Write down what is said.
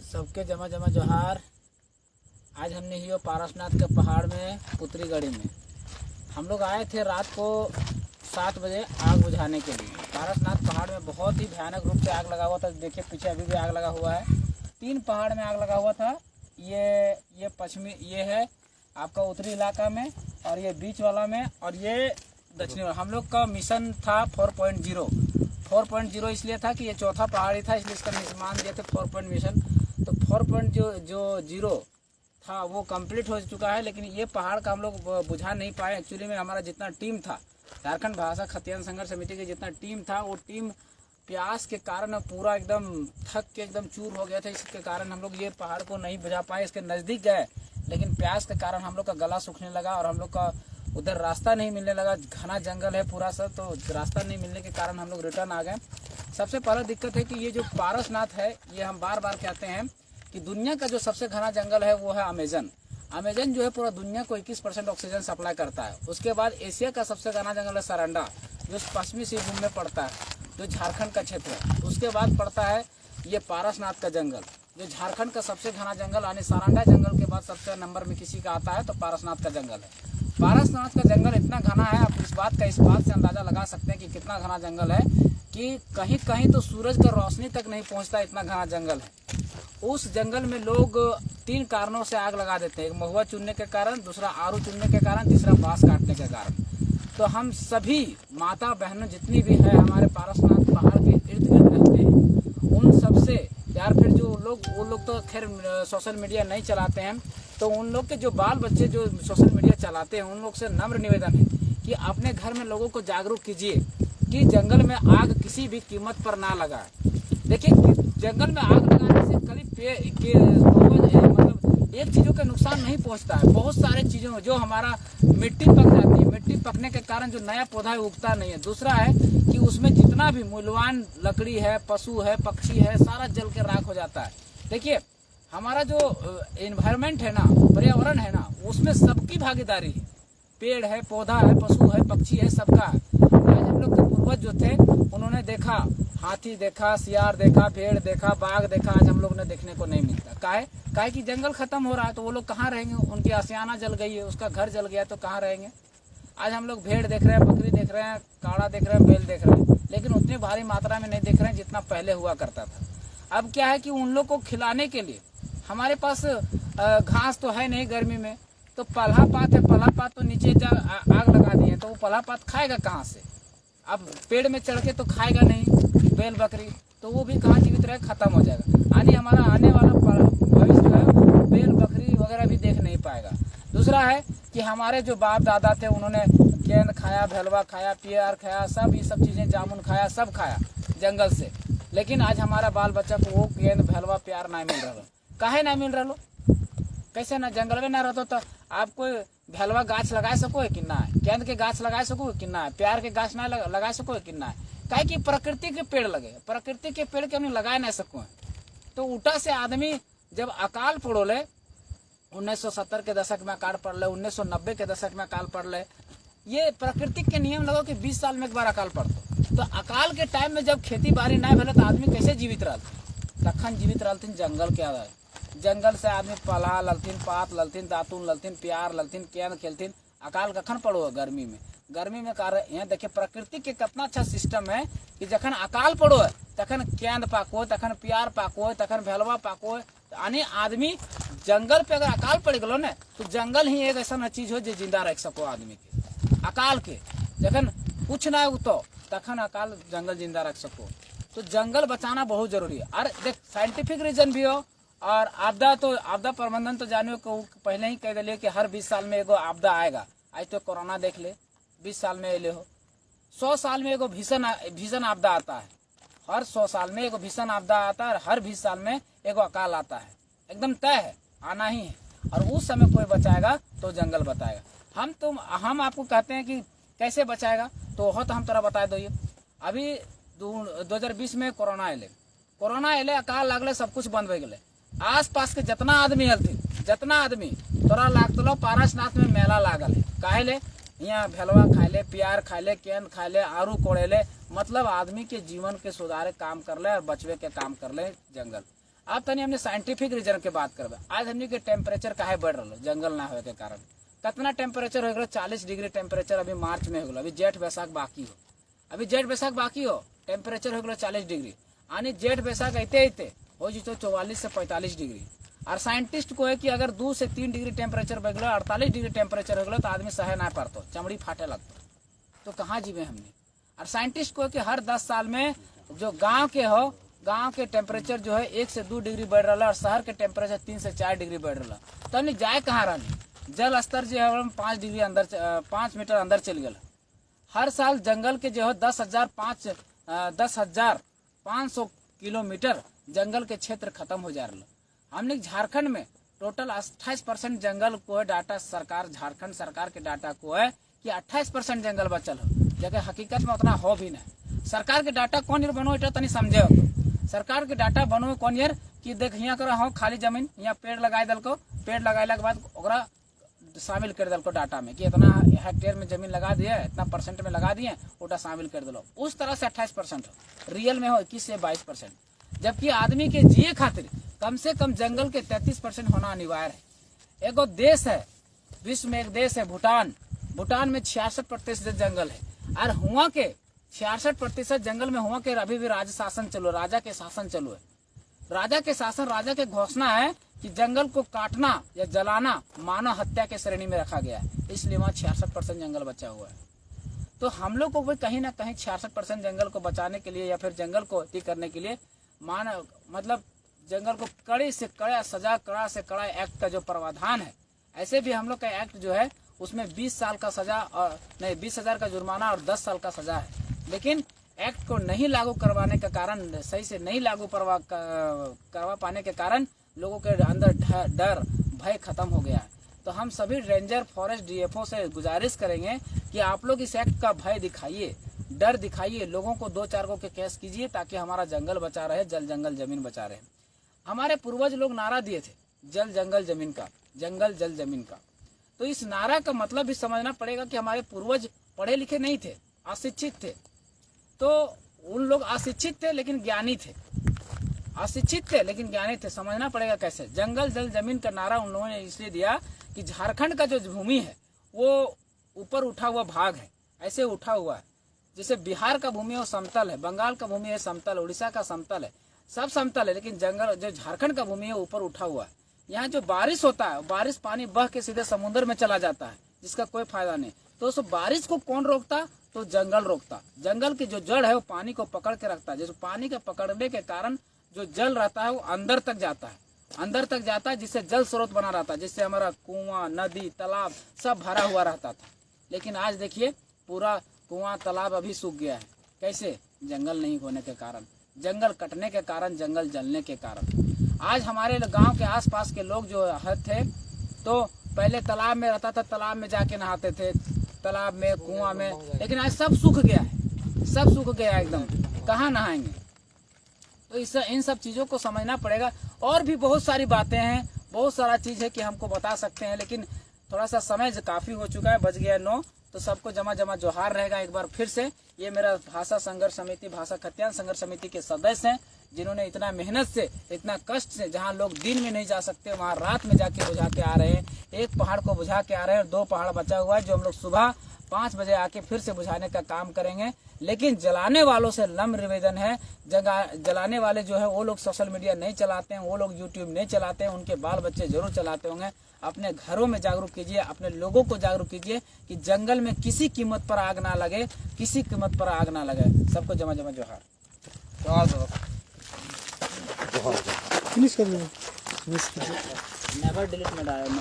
सबके जमा जमा जोहार। आज हमने ही पारसनाथ के पहाड़ में पुतरीगढ़ी में हम लोग आए थे रात को 7 बजे आग बुझाने के लिए। पारसनाथ पहाड़ में बहुत ही भयानक रूप से आग लगा हुआ था। देखिए पीछे अभी भी आग लगा हुआ है। 3 पहाड़ में आग लगा हुआ था। ये पश्चिमी, ये है आपका उत्तरी इलाका में, और ये बीच वाला में, और ये दक्षिणी वाला। हम लोग का मिशन था 4.0 इसलिए था कि ये चौथा पहाड़ी था, इसलिए इसका निर्माण दिए थे 4 मिशन। तो 4.0 था वो कंप्लीट हो चुका है, लेकिन ये पहाड़ का हम लोग बुझा नहीं पाए। एक्चुअली में हमारा जितना टीम था, झारखंड भाषा खतियान संघर्ष समिति की जितना टीम था, वो टीम प्यास के कारण पूरा एकदम थक के एकदम चूर हो गया था। इसके कारण हम लोग ये पहाड़ को नहीं बुझा पाए। इसके नज़दीक गए, लेकिन प्यास के कारण हम लोग का गला सूखने लगा और हम लोग का उधर रास्ता नहीं मिलने लगा। घना जंगल है पूरा सर, तो रास्ता नहीं मिलने के कारण हम लोग रिटर्न आ गए। सबसे पहला दिक्कत है कि ये जो पारसनाथ है, ये हम बार बार कहते हैं कि दुनिया का जो सबसे घना जंगल है वो है अमेजन। अमेजन जो है पूरा दुनिया को 21% ऑक्सीजन सप्लाई करता है। उसके बाद एशिया का सबसे घना जंगल है सरंडा, जो पश्चिमी सिंहभूम में पड़ता है, जो झारखंड का क्षेत्र है। उसके बाद पड़ता है ये पारसनाथ का जंगल, जो झारखंड का सबसे घना जंगल, यानी सरंडा जंगल के बाद सबसे नंबर में किसी का आता है तो पारसनाथ का जंगल है। पारसनाथ का जंगल इतना घना है, आप इस बात से अंदाजा लगा सकते हैं कि कितना घना जंगल है कि कहीं कहीं तो सूरज का रोशनी तक नहीं पहुंचता, इतना घना जंगल है। उस जंगल में लोग 3 कारणों से आग लगा देते हैं। एक महुआ चुनने के कारण, दूसरा आरू चुनने के कारण, तीसरा बांस काटने के कारण। तो हम सभी माता बहनों जितनी भी है हमारे पारसनाथ पहाड़ के इर्द गिर्द रहते हैं, उन सबसे यार, फिर जो वो लोग तो खैर सोशल मीडिया नहीं चलाते हैं, तो उन लोग के जो बाल बच्चे जो सोशल मीडिया चलाते हैं, उन लोग से नम्र निवेदन है कि अपने घर में लोगों को जागरूक कीजिए कि जंगल में आग किसी भी कीमत पर ना लगाए। देखिए, जंगल में आग लगाने से करीब मतलब एक चीज़ों का नुकसान नहीं पहुंचता है, बहुत सारे चीज़ों जो हमारा मिट्टी पक जाती है। मिट्टी पकने के कारण जो नया पौधा है उगता नहीं है। दूसरा है कि उसमें जितना भी मूल्यवान लकड़ी है, पशु है, पक्षी है, सारा जल के राख हो जाता है। देखिए, हमारा जो एनवायरनमेंट है ना, पर्यावरण है ना, उसमें सबकी भागीदारी है। पेड़ है, पौधा है, पशु है, पक्षी है, सबका है। आज हम लोग के पूर्वज जो थे, उन्होंने देखा, हाथी देखा, सियार देखा, भेड़ देखा, बाघ देखा। आज हम लोग ने देखने को नहीं मिलता। काहे कि जंगल खत्म हो रहा है, तो वो लोग कहाँ रहेंगे? उनकी आशियाना जल गई है, उसका घर जल गया, तो कहाँ रहेंगे? आज हम लोग भेड़ देख रहे हैं, बकरी देख रहे हैं, काड़ा देख रहे हैं, बैल देख रहे हैं, लेकिन उतनी भारी मात्रा में नहीं देख रहे हैं जितना पहले हुआ करता था। अब क्या है कि उन लोग को खिलाने के लिए हमारे पास घास तो है नहीं गर्मी में, तो पल्हा पात है। पल्हा पात तो नीचे आग लगा दिए, तो वो पल्हा पात खाएगा कहाँ से? अब पेड़ में चढ़ के तो खाएगा नहीं बैल बकरी, तो वो भी कहाँ जीवित रहे, खत्म हो जाएगा। यानी हमारा आने वाला भविष्य जो है बैल बकरी वगैरह भी देख नहीं पाएगा। दूसरा है कि हमारे जो बाप दादा थे, उन्होंने गेंद खाया, भलवा खाया, प्यार खाया, सब ये सब चीज़ें, जामुन खाया, सब खाया जंगल से। लेकिन आज हमारा बाल बच्चा को वो गेंद भलवा प्यार नहीं मिल रहा। काहे नहीं मिल रहा? कैसे ना? जंगल में ना रहता तो आप कोई भलवा गाछ लगा सको है कि ना है? गेंद के गाछ लगा सको है कि ना है? प्यार के गाछ ना लगा सको है कि ना है? काहे कि प्रकृति के पेड़ लगे, प्रकृति के पेड़ के हमने लगा ना सको है। तो उल्टा से आदमी जब अकाल पड़ोले, 1970 के दशक में अकाल पड़ले, 1990 के दशक में अकाल पड़ले, ये प्रकृति के नियम लगो कि 20 साल में एक बार अकाल पड़तो। तो अकाल के टाइम में जब खेती बाड़ी नहीं भले, तो आदमी कैसे जीवित रहते? तखन जीवित रहते जंगल के आधार। जंगल से आदमी पल्हा ललथिन, पात ललथिन, दातुन ललथिन, प्यार ललथिन, केंद खेलथिन। अकाल कखन पड़ो? गर्मी में। गर्मी में यहाँ देखिए प्रकृति के कितना अच्छा सिस्टम है कि जखन अकाल पड़ो है तखन केंद पाको, तखन प्यार पाको, तखन भलवा पाको। यानी आदमी जंगल पे अगर अकाल पड़ गलो ना, तो जंगल ही एक ऐसा चीज हो जो जिंदा रख सको आदमी के। अकाल के जखन कुछ ना उतो, तखन अकाल जंगल जिंदा रख सको। तो जंगल बचाना बहुत जरूरी है। और देख, साइंटिफिक रीजन भी हो, और आपदा प्रबंधन तो जानियो को पहले ही कह दिलिए कि हर 20 साल में एगो आपदा आएगा। आज तो कोरोना देख ले, 20 साल में अले हो। 100 साल में एगो भीषण आपदा आता है। हर 100 साल में एगो भीषण आपदा आता है, और हर 20 साल में एगो अकाल आता है। एकदम तय है, आना ही है। और उस समय कोई बचाएगा तो जंगल बताएगा। हम आपको कहते हैं कि कैसे बचाएगा, तो वह तो हम तोरा बता दो। अभी 2020 में कोरोना अले, अकाल लगले, सब कुछ बंद हो गए। आस पास के जितना आदमी हलथिन, तोरा लागत पारसनाथ में मेला लागल है। काहे ले यहाँ भेलवा खा ले, प्यार खा ले, केंद खा ले, आरू कोड़े ले, मतलब आदमी के जीवन के सुधारे काम कर ले और बचवे के काम कर ले जंगल। अब तनी हमने साइंटिफिक रीजन के बात करबे। आज हमने के टेम्परेचर काहे बढ़ रहा जंगल ना होए के कारण। कितना टेम्परेचर हो गया? 40 डिग्री टेम्परेचर अभी मार्च में हो गया। अभी जेठ बैसाख बाकी हो, अभी जेठ बैसाख बाकी हो, टेम्परेचर हो गया 40 डिग्री। आने जेठ बैसाख अते हो जितो 44 से 45 डिग्री। और साइंटिस्ट को है कि अगर 2 से 3 डिग्री टेम्परेचर बढ़ गया, 48 डिग्री टेम्परेचर हो गया तो आदमी सहे ना पारतो, चमड़ी फाटे लगता, तो कहाँ जीवे हमने। और साइंटिस्ट को है कि हर 10 साल में जो गांव के टेम्परेचर जो है 1 से 2 डिग्री बढ़ रहा और शहर के टेम्परेचर 3 से 4 डिग्री बढ़ रहा। तो हमने जाए कहाँ रही? जल स्तर जो है 5 डिग्री अंदर 5 मीटर अंदर चल गया। हर साल जंगल के जो है 10,500 किलोमीटर जंगल के क्षेत्र खत्म हो जा रहा। हमने झारखंड में टोटल 28% जंगल को है डाटा सरकार, झारखंड सरकार के डाटा को है कि 28% जंगल बचल हो, जबकि हकीकत में उतना हो भी नहीं। सरकार के डाटा कौन ईयर बनो इटा तनी समझे हो। सरकार के डाटा बनो कौन ईयर कि देख यहाँ करो हाँ खाली जमीन, यहाँ पेड़ लगाए दल को, पेड़ लगाने के बाद ओकरा शामिल कर दल को डाटा में कि इतना हेक्टेयर में जमीन लगा दिए, इतना परसेंट में लगा दिए, उटा शामिल कर दलो। उस तरह से 28% हो, रियल में हो 21 से 22%। जबकि आदमी के जिए खातिर कम से कम जंगल के 33% होना अनिवार्य है। एगो देश है, विश्व में एक देश है भूटान। भूटान में 66% जंगल है और हुआ के 66% जंगल में हुआ के अभी भी राज शासन चलो, राजा के शासन चलो है। राजा के शासन, राजा के घोषणा है कि जंगल को काटना या जलाना मानव हत्या के श्रेणी में रखा गया है, इसलिए वहाँ 66% जंगल बचा हुआ है। तो हम लोग को भी कहीं ना कहीं 66% जंगल को बचाने के लिए या फिर जंगल को अति करने के लिए मतलब जंगल को कड़ी से कड़ा सजा, कड़ा से कड़ा एक्ट का जो प्रावधान है, ऐसे भी हम लोग का एक्ट जो है उसमें 20 साल का सजा और नहीं 20,000 का जुर्माना और 10 साल का सजा है। लेकिन एक्ट को नहीं लागू करवाने के कारण, सही से नहीं लागू करवा पाने के कारण लोगों के अंदर डर भय खत्म हो गया है। तो हम सभी रेंजर, फॉरेस्ट, डीएफओ से गुजारिश करेंगे कि आप लोग इस एक्ट का भय दिखाइए, डर दिखाइए, लोगों को 2-4 को के केस कीजिए ताकि हमारा जंगल बचा रहे, जल जंगल जमीन बचा रहे। हमारे पूर्वज लोग नारा दिए थे जल जंगल जमीन का, जंगल जल जमीन का। तो इस नारा का मतलब भी समझना पड़ेगा कि हमारे पूर्वज पढ़े लिखे नहीं थे, अशिक्षित थे। तो उन लोग अशिक्षित थे लेकिन ज्ञानी थे, अशिक्षित थे लेकिन ज्ञानी थे। समझना पड़ेगा कैसे। जंगल जल जमीन का नारा उन लोगों ने इसलिए दिया कि झारखंड का जो भूमि है वो ऊपर उठा हुआ भाग है, ऐसे उठा हुआ है। जैसे बिहार का भूमि है वो समतल है, बंगाल का भूमि है समतल, उड़ीसा का समतल है, सब समतल है। लेकिन जंगल जो झारखंड का भूमि है ऊपर उठा हुआ है। यहाँ जो बारिश होता है, बारिश पानी बह के सीधे समुद्र में चला जाता है, जिसका कोई फायदा नहीं। तो उस बारिश को कौन रोकता? तो जंगल रोकता। जंगल की जो जड़ है वो पानी को पकड़ के रखता है। जैसे पानी के पकड़ने के कारण जो जल रहता है वो अंदर तक जाता है, अंदर तक जाता है, जिससे जल स्रोत बना रहता है, जिससे हमारा कुआं, नदी, तालाब सब भरा हुआ रहता था। लेकिन आज देखिए पूरा कुआं, तालाब अभी सूख गया है। कैसे? जंगल नहीं होने के कारण, जंगल कटने के कारण, जंगल जलने के कारण। आज हमारे गांव के आसपास के लोग जो थे तो पहले तालाब में रहता था, तालाब में जाके नहाते थे, तालाब में, कुआं में। लेकिन आज सब सूख गया है, सब सूख गया एकदम, कहाँ नहाएंगे? तो इन सब चीज़ों को समझना पड़ेगा। और भी बहुत सारी बातें हैं, बहुत सारा चीज़ है कि हमको बता सकते हैं, लेकिन थोड़ा सा समय काफ़ी हो चुका है, बज गया 9। तो सबको जमा जोहार रहेगा एक बार फिर से। ये मेरा भाषा संघर्ष समिति, भाषा खतियान संघर्ष समिति के सदस्य हैं, जिन्होंने इतना मेहनत से, इतना कष्ट से, जहाँ लोग दिन में नहीं जा सकते वहाँ रात में जाके बुझा के आ रहे हैं। एक पहाड़ को बुझा के आ रहे हैं और 2 पहाड़ बचा हुआ है जो हम लोग सुबह 5 बजे आके फिर से बुझाने का काम करेंगे। लेकिन जलाने वालों से नम्र निवेदन है, जलाने वाले जो है वो लोग सोशल मीडिया नहीं चलाते हैं, वो लोग यूट्यूब नहीं चलाते हैं, उनके बाल बच्चे जरूर चलाते होंगे। अपने घरों में जागरूक कीजिए, अपने लोगों को जागरूक कीजिए कि जंगल में किसी कीमत पर आग ना लगे, किसी कीमत पर आग ना लगे। सबको जमा जोहार। फिनिश कर दो, नेवर डिलीट में डालो।